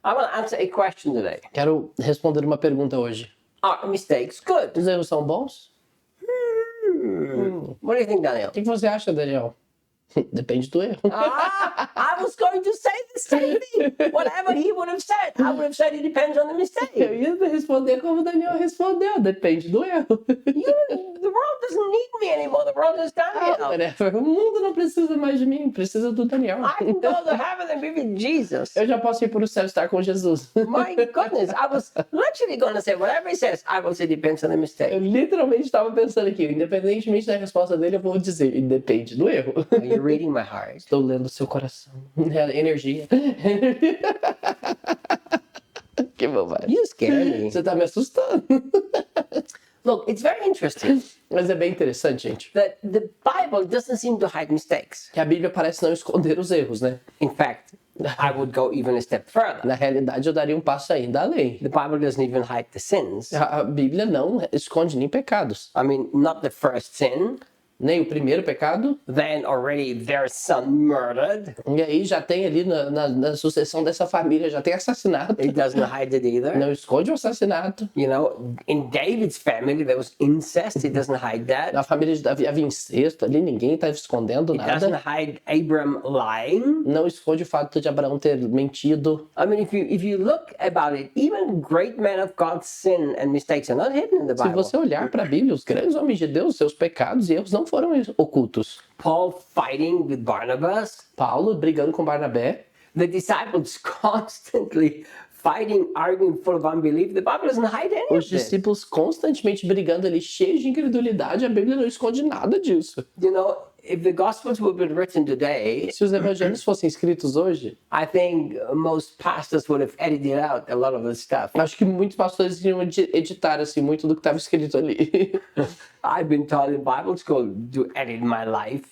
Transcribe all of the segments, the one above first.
I want to answer a question today. Quero responder uma pergunta hoje. Are mistakes good? Os erros são bons? What do you think, Daniel? O que você acha, Daniel? Depende do erro. I was going to say the same thing. Whatever he would have said, I would have said it depends on the Eu mistake. ia responder como o Daniel respondeu. Depende do erro. The world doesn't need me anymore. The world is Daniel. Whatever. O mundo não precisa mais de mim, precisa do Daniel. I can go to heaven and be with Jesus. Eu já posso ir para o céu e estar com Jesus. My goodness, I was literally going to say whatever he says, I will say depends on the Eu mistake. literalmente estava pensando aqui, independentemente da resposta dele, eu vou dizer, depende do erro. Are you reading my heart? Estou lendo seu coração. Energia. Que bobagem. You scare me. Você tá me assustando. Look, it's very interesting Mas é bem interessante, gente, that the Bible doesn't seem to hide mistakes. que a Bíblia parece não esconder os erros, né? In fact, I would go even a step further. Na realidade, eu daria um passo ainda além. The Bible doesn't even hide the sins. A Bíblia não esconde nem pecados. I mean, not the first sin. Nem o primeiro pecado. Then already their son murdered. E aí já tem ali na sucessão dessa família, já tem assassinato. It doesn't hide it either. Não esconde o assassinato. You know, in David's family there was incest. It doesn't hide that. Na família de Davi havia incesto ali, ninguém tá escondendo It doesn't nada. hide Abram lying. Não esconde o fato de Abraão ter mentido. I mean, if you look about it, even great men of God's sin and mistakes are not hidden in the Se Bible. você olhar para a Bíblia, os grandes homens de Deus, seus pecados e erros não foram ocultos. Paul fighting with Barnabas. Paulo brigando com Barnabé. The disciples constantly fighting, arguing, full of unbelief. The Bible doesn't hide any Os of this. discípulos constantemente brigando ali, cheios de incredulidade. A Bíblia não esconde nada disso. You know, if the Gospels would have been written today, Se os evangelhos fossem escritos hoje, I think most pastors would have edited out a lot of the stuff. acho que muitos pastores iriam editar assim, muito do que estava escrito ali. I've been taught in Bible school to edit my life.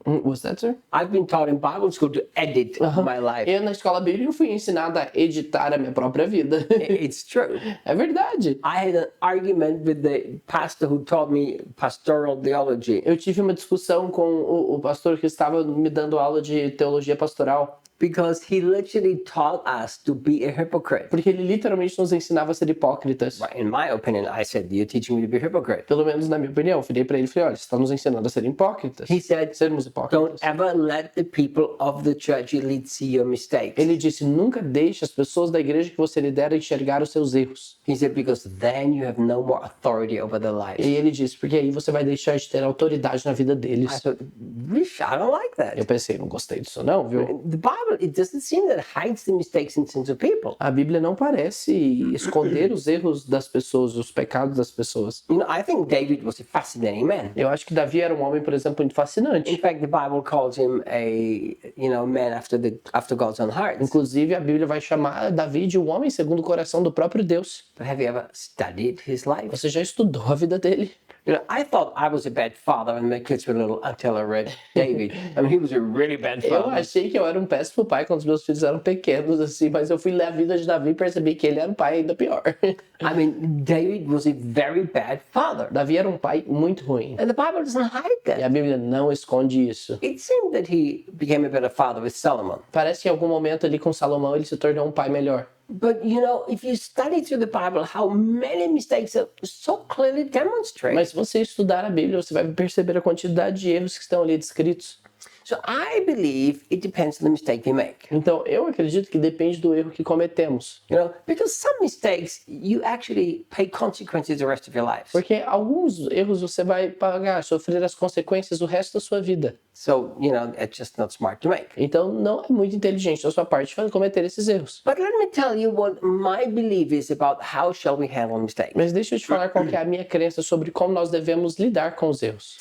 Was that, sir? I've been taught in Bible school to edit my life. Eu, na escola bíblica, fui ensinado a editar a minha própria vida. It's true. É verdade. I had an argument with the pastor who taught me pastoral theology. Eu tive uma discussão com o pastor que estava me dando aula de teologia pastoral. Because he literally taught us to be a hypocrite. Porque ele literalmente nos ensinava a ser hipócritas. In my opinion, I said, you're teaching me to be a hypocrite. Pelo menos na minha opinião. Eu virei para ele e falei, olha, você está nos ensinando a ser hipócritas. He said, sermos hipócritas. don't ever let the people of the church you lead see your mistakes. Ele disse, nunca deixe as pessoas da igreja que você lidera enxergar os seus erros. He said, because then you have no more authority over their lives. E ele disse, porque aí você vai deixar de ter autoridade na vida I deles. thought, I don't like that. Eu pensei, não gostei disso não, viu? The Bible, it doesn't seem that it hides the mistakes and sins of people. A Bíblia não parece esconder os erros das pessoas, os pecados das pessoas. You know, I think David was a fascinating man. Eu acho que Davi era um homem, por exemplo, muito In fascinante. fact, the Bible calls him man after God's own heart. Inclusive, a Bíblia vai chamar Davi de um homem segundo o coração do próprio Deus. But have you ever studied his life? Você já estudou a vida dele? You know, I thought I was a bad father when my kids were little until I read David. I mean, he was a really bad Eu father. achei que eu era um péssimo pai quando os meus filhos eram pequenos, assim, mas eu fui ler a vida de Davi e percebi que ele era um pai ainda pior. I mean, David was a very bad father. Davi era um pai muito ruim. And the Bible doesn't hide E a that. Bíblia não esconde isso. It seemed that he became a better father with Solomon. Parece que em algum momento ali com Salomão ele se tornou um pai melhor. But, you know, if you study through the Bible, how many mistakes are so clearly demonstrated. Mas se você estudar a Bíblia, você vai perceber a quantidade de erros que estão ali descritos. So I believe it depends on the mistake we make. Então, eu acredito que depende do erro que cometemos. You know, because some mistakes, you actually pay consequences the rest of your life. Porque alguns erros você vai pagar, sofrer as consequências o resto da sua vida. So, you know, it's just not smart to make. Então, não é muito inteligente da sua parte cometer esses erros. But let me tell you what my belief is about how shall we handle mistakes. Mas deixa eu te falar qual que é a minha crença sobre como nós devemos lidar com os erros.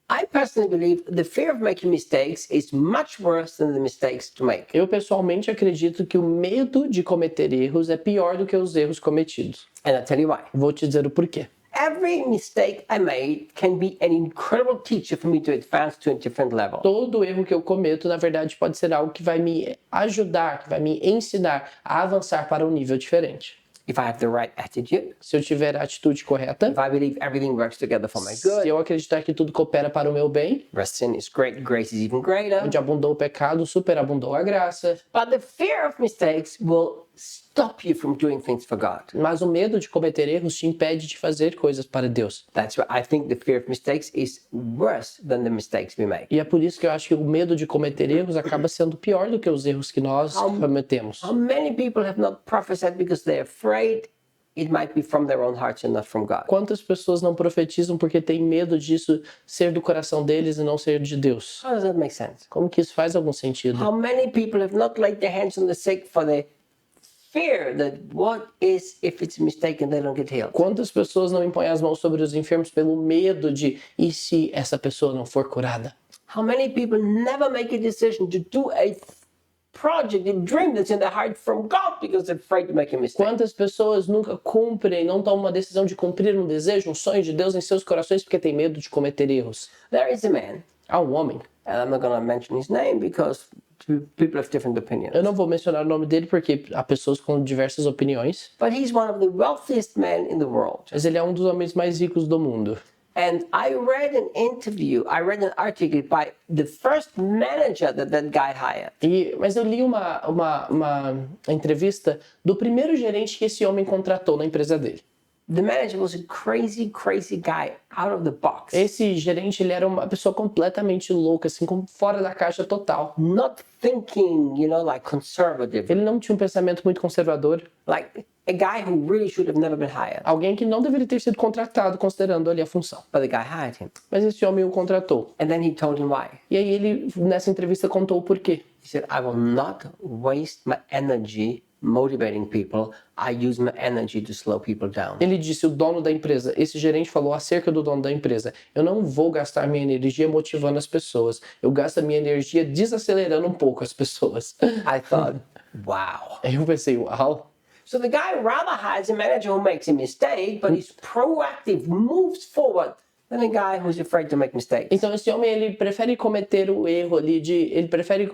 I personally believe the fear of making mistakes is much worse than the mistakes to make. Eu pessoalmente acredito que o medo de cometer erros é pior do que os erros cometidos. And I'll tell you why. Vou te dizer o porquê. Every mistake I made can be an incredible teacher for me to advance to a different level. Todo erro que eu cometo, na verdade, pode ser algo que vai me ajudar, que vai me ensinar a avançar para um nível diferente. If I have the right attitude, Se eu tiver a atitude correta, if I believe everything works together for my se good, eu acreditar que tudo coopera para o meu bem, where sin is great, grace is even greater. onde abundou o pecado, superabundou a graça. But the fear of mistakes will stop you from doing things for God. Mas o medo de cometer erros te impede de fazer coisas para Deus. That's why I think the fear of mistakes is worse than the mistakes we make. E é por isso que eu acho que o medo de cometer erros acaba sendo pior do que os erros que nós cometemos. How many people have not prophesied because they're afraid it might be from their own hearts and not from God? Quantas pessoas não profetizam porque têm medo disso ser do coração deles e não ser de Deus? How does that make sense? Como que isso faz algum sentido? How many people have not laid their hands on the sick for the fear that what is if it's a mistake and they don't get healed? Quantas pessoas não impõem as mãos sobre os enfermos pelo medo de e se essa pessoa não for curada? How many people never make a decision to do a project, a dream that's in their heart from God because they're afraid to make a mistake? Quantas pessoas nunca cumprem, não tomam uma decisão de cumprir um desejo, um sonho de Deus em seus corações porque tem medo de cometer erros? There is a man, Há um homem, and I'm not going to mention his name because people have different opinions. eu não vou mencionar o nome dele porque há pessoas com diversas opiniões, But he's one of the wealthiest men in the world. mas ele é um dos homens mais ricos do mundo. And I read an article by the first manager that guy hired. Mas eu li uma entrevista do primeiro gerente que esse homem contratou na empresa dele. The manager was a crazy guy, out of the box. Esse gerente, ele era uma pessoa completamente louca, assim, fora da caixa total. Not thinking, like conservative. Ele não tinha um pensamento muito conservador. Like a guy who really should have never been hired. Alguém que não deveria ter sido contratado, considerando ali a função. But the guy hired him. Mas esse homem o contratou. And then he told him why. E aí ele, nessa entrevista, contou o porquê. He said, I will not waste my energy motivating people. I use my energy to slow people down. Ele disse, o dono da empresa, esse gerente falou acerca do dono da empresa, eu não vou gastar minha energia motivando as pessoas, eu gasto a minha energia desacelerando um pouco as pessoas. I thought, wow. Aí eu pensei, uau. So the guy rather hires a manager who makes a mistake, but he's proactive, moves forward, than a guy who's afraid to make mistakes. Então esse homem, ele prefere cometer o erro ali, ele prefere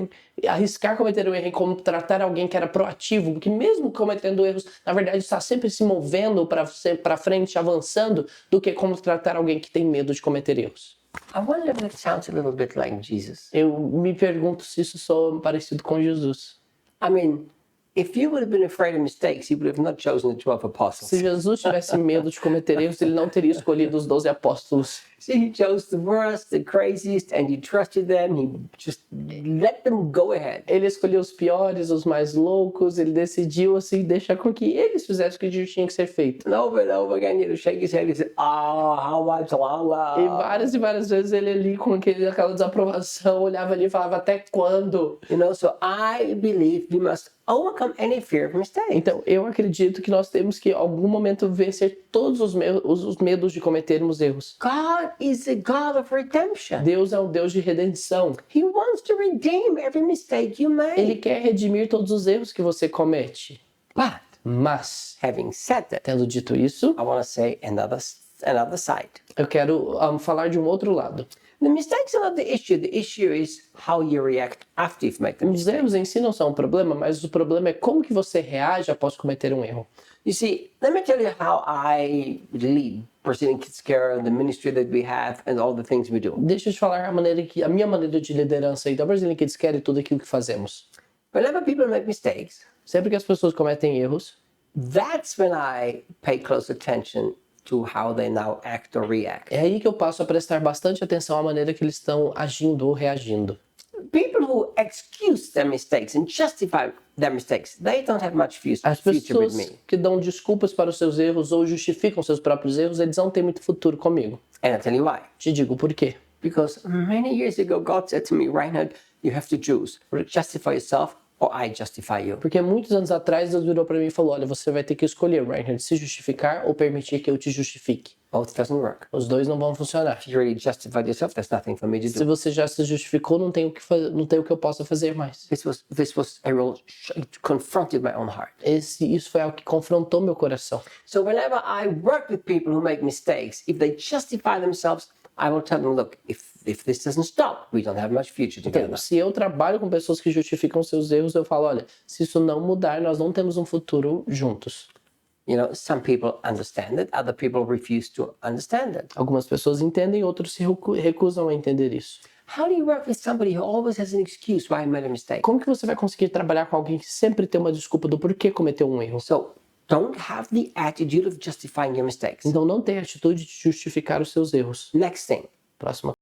arriscar cometer o erro e contratar alguém que era proativo, porque mesmo cometendo erros, na verdade está sempre se movendo para frente, avançando, do que contratar alguém que tem medo de cometer erros. I wonder if that sounds a little bit like Jesus. Eu me pergunto se isso soa parecido com Jesus. I mean, if you would have been afraid of mistakes, he would have not chosen the 12 apostles. Se Jesus tivesse medo de cometer erros, ele não teria escolhido os 12 apóstolos. See, he chose the worst, the craziest, and he trusted them. He just let them go ahead. Ele escolheu os piores, os mais loucos, ele decidiu assim, deixar com que eles fizessem o que tinha que ser feito. And over again, shake his head and say, how much longer? E várias vezes ele ali com aquela desaprovação, olhava ali e falava, até quando? So I believe we must overcome any fear of mistakes. Então, eu acredito que nós temos que, em algum momento, vencer todos os medos de cometermos erros. God is a God of redemption. Deus é um Deus de redenção. He wants to redeem every mistake you make. Ele quer redimir todos os erros que você comete. But, Mas, having said that, tendo dito isso, I want to say another side. eu quero falar de um outro lado. The mistakes are not the issue. The issue is how you react after you've made the Os mistake. erros em si não são um problema, mas o problema é como que você reage após cometer um erro. You see, let me tell you how I lead Brazilian Kids Care, the ministry that we have, and all the things we do. Deixa eu te falar a minha maneira de liderança aí da Brazilian Kids Care e tudo aquilo que fazemos. Whenever people make mistakes, Sempre que as pessoas cometem erros, that's when I pay close attention to how they now act or react. é aí que eu passo a prestar bastante atenção à maneira que eles estão agindo ou reagindo. People who excuse their mistakes and justify their mistakes, they don't have much As future with pessoas me. que dão desculpas para os seus erros ou justificam seus próprios erros, eles não têm muito futuro comigo. And I'll tell you why. Te digo por quê. Because many years ago, God said to me, Reinhard, you have to choose. Justify yourself or I justify you. Porque muitos anos atrás Deus virou para mim e falou, olha, você vai ter que escolher, Reinhard, se justificar ou permitir que eu te justifique. Both doesn't work. Os dois não vão funcionar. If you already justified yourself, there's nothing for me to Se do. você já se justificou, não tem o que eu possa fazer mais. This was Erros. It confronted my own heart. Isso foi algo que confrontou meu coração. So whenever I work with people who make mistakes, if they justify themselves, I will tell them, look, if this doesn't stop, we don't have much future together. Então, se eu trabalho com pessoas que justificam seus erros, eu falo, olha, se isso não mudar, nós não temos um futuro juntos. Some people understand it, other people refuse to understand it. Algumas pessoas entendem, outros se recusam a entender isso. How do you work with somebody who always has an excuse why I made a mistake? Como que você vai conseguir trabalhar com alguém que sempre tem uma desculpa do porquê cometeu um erro? So don't have the attitude of justifying your mistakes. Então não tenha a atitude de justificar os seus erros. Next thing. Próxima.